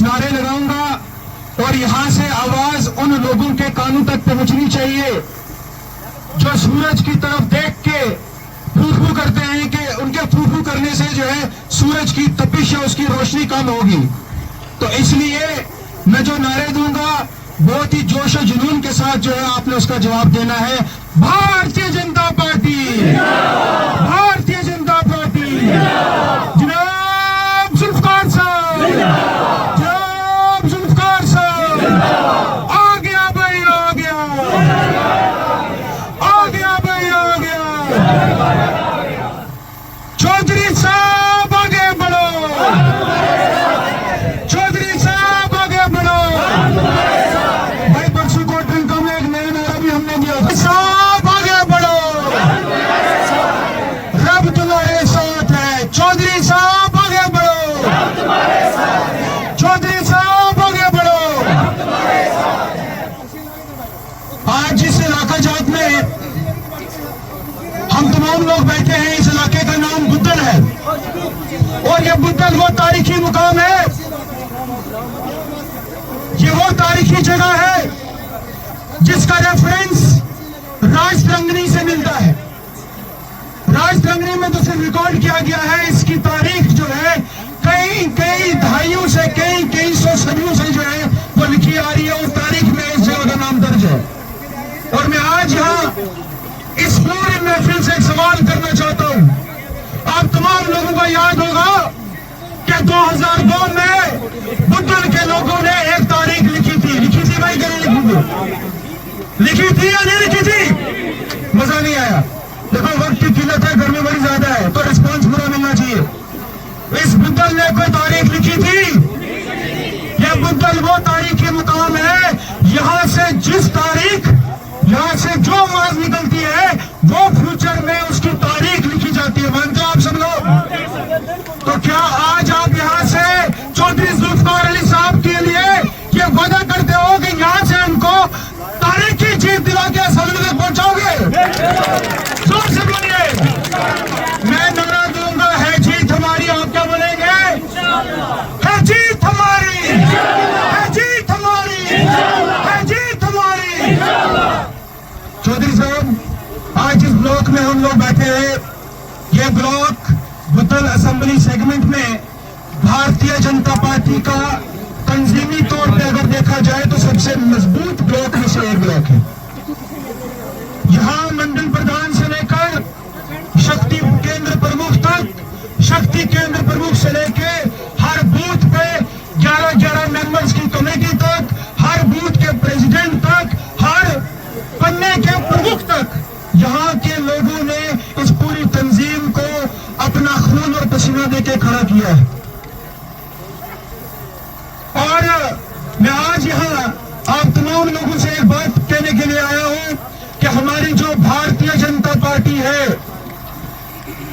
नारे लगाऊंगा और यहां से आवाज उन लोगों के कानों तक पहुंचनी चाहिए जो सूरज की तरफ देख के फू-फू करते हैं कि उनके फू-फू करने से जो है सूरज की तपिश या उसकी रोशनी कम होगी। तो इसलिए मैं जो नारे दूंगा बहुत ही जोश और जुनून के साथ जो है आपने उसका जवाब देना है। भारतीय जनता पार्टी, भारतीय जनता पार्टी, जनाब जुल्फकार साहब, जनाब जुल्फकार साहब, आ गया भाई, आ गया, आ गया भाई, आ गया। चौधरी साहब आगे बढ़ो, चौधरी साहब आगे बढ़ो। भाई परसों को ड्रिंकों में एक नया नारा भी हमने दिया था, साहब आगे बढ़ो, रब तुम्हारे साथ है। चौधरी साहब आगे बढ़ो, चौधरी साहब आगे बढ़ो। आज इस इलाका जात में हम तमाम लोग बैठे हैं, इस इलाके का नाम बुद्धल है और ये बुद्धल वो तारीखी मुकाम है, ये वो तारीखी जगह है जिसका रेफरेंस राजतरंगिणी से मिलता है। राजतरंगिणी में तो सिर्फ रिकॉर्ड किया गया है, इसकी तारीख जो है कई कई दहाइयों से, कई सौ सदियों से जो है वो लिखी आ रही है। उस तारीख में इस जगह का नाम दर्ज है। और मैं आज यहाँ इस पूरी महफिल से एक सवाल करना चाहता हूँ। आप तमाम लोगों को याद होगा कि 2002 में बुद्धल के लोगों ने एक तारीख लिखी थी भाई, क्या लिखी थी या नहीं लिखी थी? मजा नहीं आया। देखो वक्त की किल्लत है, गर्मी बड़ी ज्यादा है, तो रिस्पॉन्स पूरा मिलना चाहिए। इस बुद्धल ने कोई तारीख लिखी थी? यह बुद्धल वो तारीखी मुकाम है, यहाँ से जिस तारीख, यहाँ से जो आवाज निकलती है वो फ्यूचर में उसकी तारीख लिखी जाती है। मानते हो आप सब लोग? तो क्या आज आप यहाँ से चौधरी जुल्फकार अली साहब के लिए ये वादा करते हो कि यहाँ से उनको तारीखी जीत दिला के असेंबली तक पहुंचाओगे? जोर से बोलिए। मैं नारा दूंगा, है जीत हमारी। आप क्या बोलेंगे? है जीत हमारी, है जीत हमारी, है जीत हमारी। चौधरी साहब, आज इस ब्लॉक में हम लोग बैठे हैं, ये ब्लॉक बुद्धल असेंबली सेगमेंट में भारतीय जनता पार्टी का तंजीमी तौर पे अगर देखा जाए तो सबसे मजबूत ब्लॉक में से एक ब्लॉक है। यहाँ मंडल प्रधान से लेकर शक्ति केंद्र प्रमुख तक, शक्ति केंद्र प्रमुख से लेकर हर बूथ पे 11-11 मेंबर्स की कमेटी तक, हर बूथ के प्रेसिडेंट तक, हर पन्ने के प्रमुख तक, यहाँ के लोगों ने इस पूरी तंजीम को अपना खून और पसीना देके खड़ा किया है। और मैं आज यहाँ आप तमाम लोगों से एक बात कहने के लिए आया हूँ कि हमारी जो भारतीय जनता पार्टी है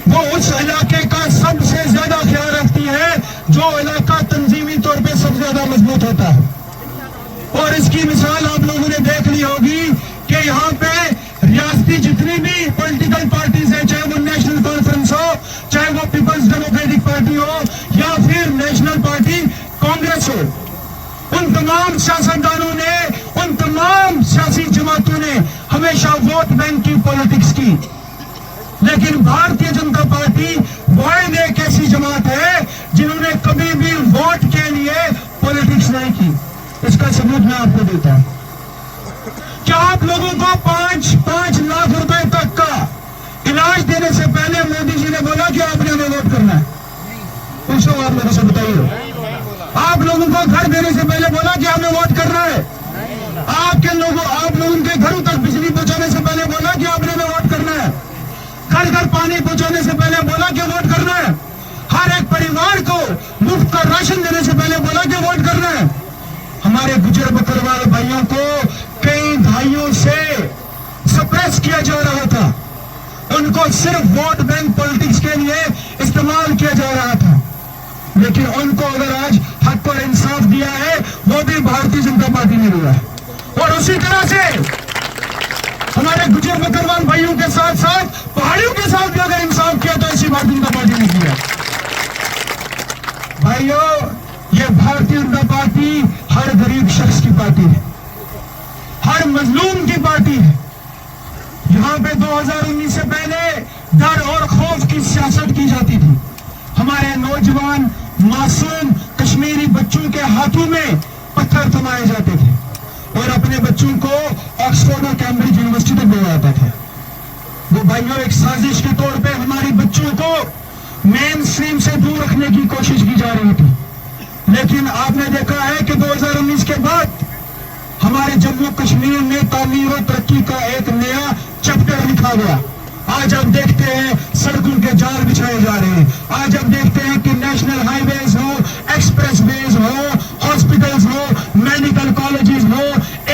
वो उस इलाके का सबसे ज्यादा ख्याल रखती है जो इलाका तंजीमी तौर पे सबसे ज्यादा मजबूत होता है। और इसकी मिसाल आप लोगों ने देख ली होगी कि यहाँ पे रियासती जितनी भी पॉलिटिकल पार्टीज है, चाहे वो नेशनल कॉन्फ्रेंस हो, चाहे वो पीपल्स डेमोक्रेटिक पार्टी हो या फिर नेशनल पार्टी कांग्रेस हो, उन तमाम सियासतदानों ने, उन तमाम सियासी जमातों ने हमेशा वोट बैंक की पॉलिटिक्स की। लेकिन भारतीय जनता पार्टी वाहिद एक ऐसी जमात है जिन्होंने कभी भी वोट के लिए पॉलिटिक्स नहीं की। इसका सबूत मैं आपको देता हूं। क्या आप लोगों को 5 लाख रुपए तक का इलाज देने से पहले मोदी जी ने बोला कि आपने हमें वोट करना है? पूछो आप लोगों से, बताइए। आप लोगों को घर देने से पहले बोला कि हमें वोट करना है? आप लोगों के घरों तक बिजली पहुंचाने से पहले बोला कि आपने हमें वोट करना है? घर घर पानी पहुंचाने से पहले बोला कि वोट करना है? हर एक परिवार को मुफ्त का राशन देने से पहले बोला कि वोट करना है? हमारे गुजर बकरवाल भाइयों को कई दहाइयों से सप्रेस किया जा रहा था, उनको सिर्फ वोट बैंक पॉलिटिक्स के लिए इस्तेमाल किया जा रहा था। लेकिन उनको अगर आज हक और इंसाफ दिया है वो भी भारतीय जनता पार्टी ने दिया है। और उसी तरह से हमारे गुजर बकरवाल भाइयों के साथ साथ पहाड़ियों के साथ भी अगर इंसाफ किया तो इसी भारतीय जनता पार्टी ने किया। भाइयों, ये भारतीय जनता पार्टी जाती है। यहाँ पे 2019 से पहले डर और खौफ की सियासत की जाती थी। हमारे नौजवान मासूम कश्मीरी बच्चों के हाथों में पत्थर थमाए जाते थे और अपने बच्चों को ऑक्सफोर्ड और कैम्ब्रिज यूनिवर्सिटी तक भेजा जाता था। वो भाइयों, एक साजिश के तौर पे हमारी बच्चों को मेन स्ट्रीम से दूर रखने की कोशिश की जा रही थी। लेकिन आपने देखा है कि 2019 के बाद हमारे जम्मू कश्मीर में तामीर और तरक्की का एक नया चैप्टर लिखा गया। आज आप देखते हैं सड़कों के जाल बिछाए जा रहे हैं। आज आप देखते हैं कि नेशनल हाईवेज हो, एक्सप्रेसवेज हो, हॉस्पिटल्स हो, मेडिकल कॉलेजेस हो,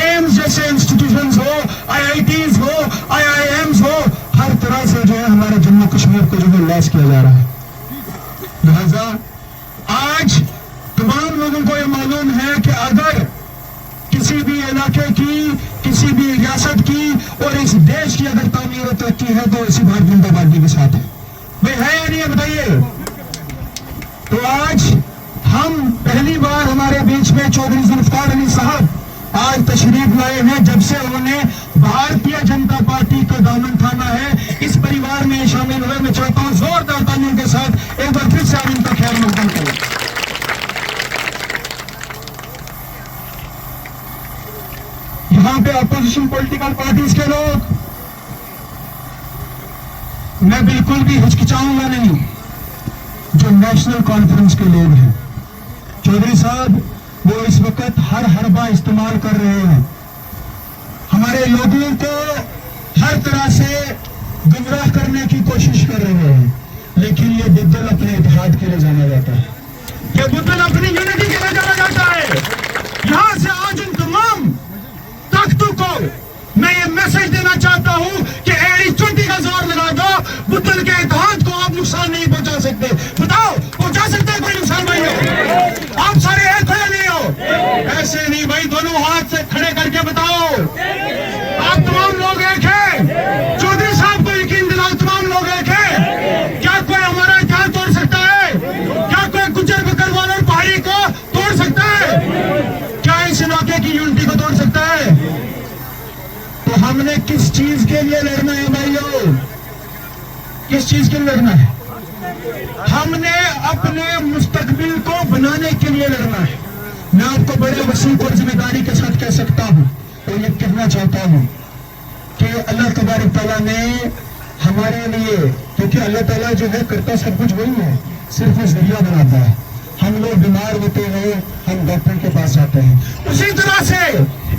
एम्स जैसे इंस्टीट्यूशंस हो, आईआईटीज हो, आईआईएम्स हो, हर तरह से जो है हमारे जम्मू कश्मीर को जो है लैस किया जा रहा है। लिहाजा आज तमाम लोगों को यह मालूम है कि अगर किसी भी इलाके की, किसी भी रियासत की और इस देश की अगर तामीर और तरक्की है तो इसी भारतीय जनता पार्टी के साथ है। भाई है या नहीं है बताइए। तो आज हम पहली बार हमारे बीच में चौधरी जुल्फकार अली साहब आज तशरीफ लाए हैं। जब से उन्होंने भारतीय जनता पार्टी का दामन थामा है, इस परिवार में शामिल हुए, मैं चाहता हूं जोरदार तालियों के साथ एक बार फिर से आप इनका खैर मकदम करें। यहां पे अपोजिशन पॉलिटिकल पार्टीज के लोग, मैं बिल्कुल भी हिचकिचाऊंगा नहीं, जो नेशनल कॉन्फ्रेंस के लोग हैं, चौधरी साहब वो इस वक्त हर हरबा इस्तेमाल कर रहे हैं, हमारे लोगों को हर तरह से गुमराह करने की कोशिश कर रहे हैं। लेकिन ये बुद्दल अपने इत्तेहाद के लिए जाना जाता है, ये बुद्दल अपनी यूनिटी के लिए जाना जाता है। यहां से आज इन तमाम ताकतों को मैं ये मैसेज देना चाहता हूं कि एड़ी चुंटी का जोर लगा दो, बुद्दल के इत्तेहाद को आप नुकसान नहीं पहुंचा सकते। बताओ, पहुंचा सकते हैं कोई नुकसान भाइयों? आप सारे एक हो या नहीं हो? ऐसे नहीं भाई, दोनों हाथ से खड़े करके बताओ। आप तमाम लोग एक हैं? चौधरी साहब को यकीन दिलाओ, तमाम लोग एक हैं? क्या कोई हमारा इत्तेहाद तोड़ सकता है? क्या कोई गुज्जर बकरवाल और पहाड़ी को तोड़ सकता है? क्या इस इलाके की यूनिटी को तोड़ सकता है? तो हमने किस चीज के लिए लड़ना है भाइयों? किस चीज के लिए लड़ना है? हमने अपने मुस्तकबिल को बनाने के लिए लड़ना है। मैं आपको बड़े वसीम और जिम्मेदारी के साथ कह सकता हूं और ये कहना चाहता हूं कि अल्लाह तबारक तआला ने हमारे लिए, क्योंकि अल्लाह ताला जो है करता सब कुछ वही है, सिर्फ जरिया बनाता है। हम लोग बीमार होते हैं, हम डॉक्टर के पास जाते हैं। उसी तरह से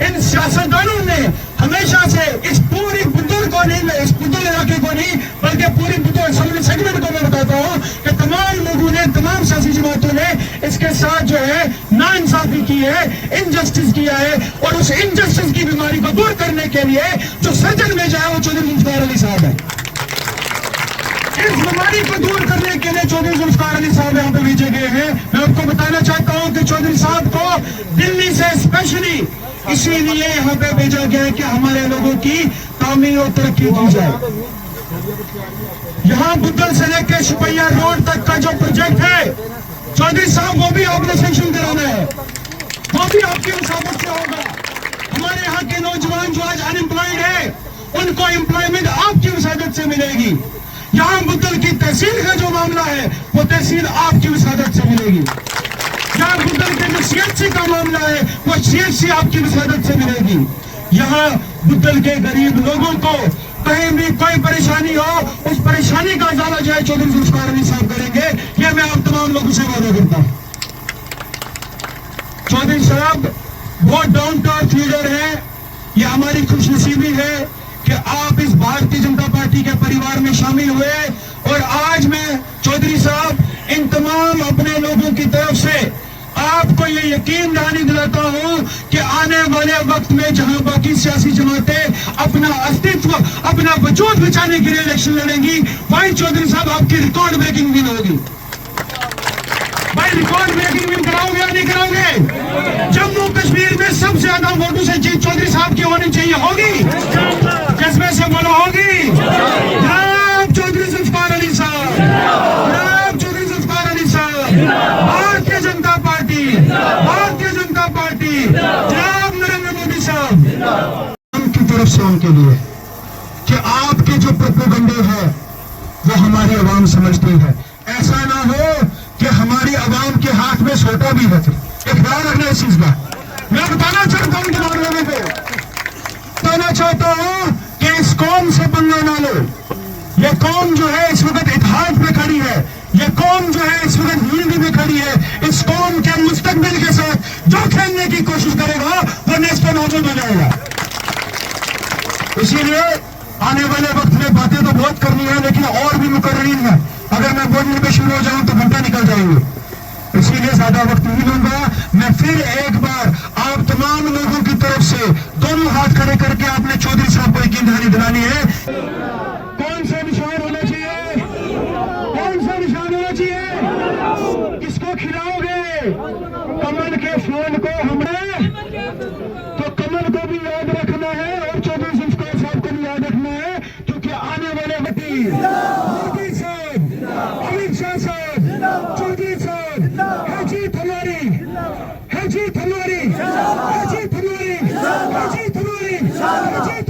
इन सियासतदानों ने हमेशा से इस पूरी बुद्दल को नहीं, इस बुद्दल इलाके को नहीं, बल्कि पूरी बुद्दल सेगमेंट को मैं बताता हूँ कि तमाम लोगों ने, तमाम सियासी जमातों ने इसके साथ जो है नाइंसाफी की है, इनजस्टिस किया है। और उस इनजस्टिस की बीमारी को दूर करने के लिए जो सर्जन भेजा है वो चौधरी जुल्फकार अली साहब है। इस बीमारी को दूर करने के लिए चौधरी जुल्फकार अली साहब यहाँ पे भेजे गए हैं। मैं आपको बताना चाहता हूँ कि चौधरी साहब को दिल्ली से स्पेशली इसीलिए यहाँ पे भेजा गया है कि हमारे लोगों की तामीर और तरक्की की जाए। यहाँ बुद्दल से लेकर शुपैया रोड तक का जो प्रोजेक्ट है चौधरी साहब, वो भी आपने सेंक्शन कराना है, वो भी आपकी मुसाफत से होगा। हमारे यहाँ के नौजवान जो आज अनएम्प्लॉयड है, उनको एम्प्लॉयमेंट आपकी वसादत से मिलेगी। यहाँ बुद्दल की तहसील का जो मामला है वो तहसील आपकी वसादत से मिलेगी। यहाँ बुद्दल के जो सीएचसी का मामला है वो सीएचसी आपकी वसादत से मिलेगी। यहाँ बुद्दल के गरीब लोगों को कहीं भी कोई परेशानी हो, उस परेशानी का इजाला जो है चौधरी जुल्फकार अली साहब करेंगे। ये मैं आप तमाम लोगों से वादा करता हूँ। चौधरी साहब बहुत डाउन टू अर्थ लीडर है। ये हमारी खुशनसीबी है कि आप इस भारतीय जनता पार्टी के परिवार में शामिल हुए। और आज मैं चौधरी साहब इन तमाम अपने लोगों की तरफ से आपको ये यकीन दहानी दिलाता हूं कि आने वाले वक्त में जहां बाकी सियासी जमातें अपना अस्तित्व, अपना वजूद बचाने के लिए इलेक्शन लड़ेंगी, वहीं चौधरी साहब आपकी रिकॉर्ड ब्रेकिंग विन होगी। भाई रिकॉर्ड ब्रेकिंग विन कराओगे या नहीं कराओगे? जम्मू कश्मीर में सबसे ज्यादा वोटों से जीत चौधरी साहब की होनी चाहिए, होगी? जज्बे से बोलो, होगी? जनाब चौधरी जुल्फकार अली साहब, जनाब चौधरी जुल्फकार अली साहब, भारतीय जनता पार्टी, भारतीय जनता पार्टी, जनाब नरेंद्र मोदी साहब की तरफ से उनके लिए कि आपके जो प्रोपेगेंडे है वो हमारी आवाम समझती है। ऐसा ना हो कि हमारी आवाम के हाथ में सोटा भी है। एक ख्याल रखना इस चीज का। मैं बताना चाहता हूं तमाम लोगों को, बताना चाहता हूं कि इस कौम से पंगा ना लो। ये कौम जो है इस वक्त इत्तेहाद में खड़ी है, ये कौम जो है इस वक्त यूनिटी में खड़ी है। इस कौम के मुस्तकबिल के साथ जो खेलने की कोशिश करेगा वो नेस्ते नाबूद हो जाएगा। इसीलिए आने वाले वक्त में बातें तो बहुत करनी है, लेकिन और भी मुकर्रीन है। अगर मैं बोलने पे शुरू हो जाऊं तो घंटा निकल जाएंगे, इसीलिए ज्यादा वक्त नहीं लूंगा। मैं फिर एक बार आप तमाम लोगों की तरफ से दोनों हाथ खड़े करके आपने चौधरी साहब को यकीन दहानी दिलानी है। कौन सा निशान होना चाहिए? कौन सा निशान होना चाहिए? किसको खिलाओगे? कमल के फूल को हमने, तो कमल को भी याद रखना है और चौधरी साहब को भी याद रखना है, क्योंकि आने वाले वकील मोदी साहब, अमित शाह साहब, चौधरी साहब, है जीत हमारी, है जीत हमारी, है जीत हमारी, है जीत हमारी, है जीत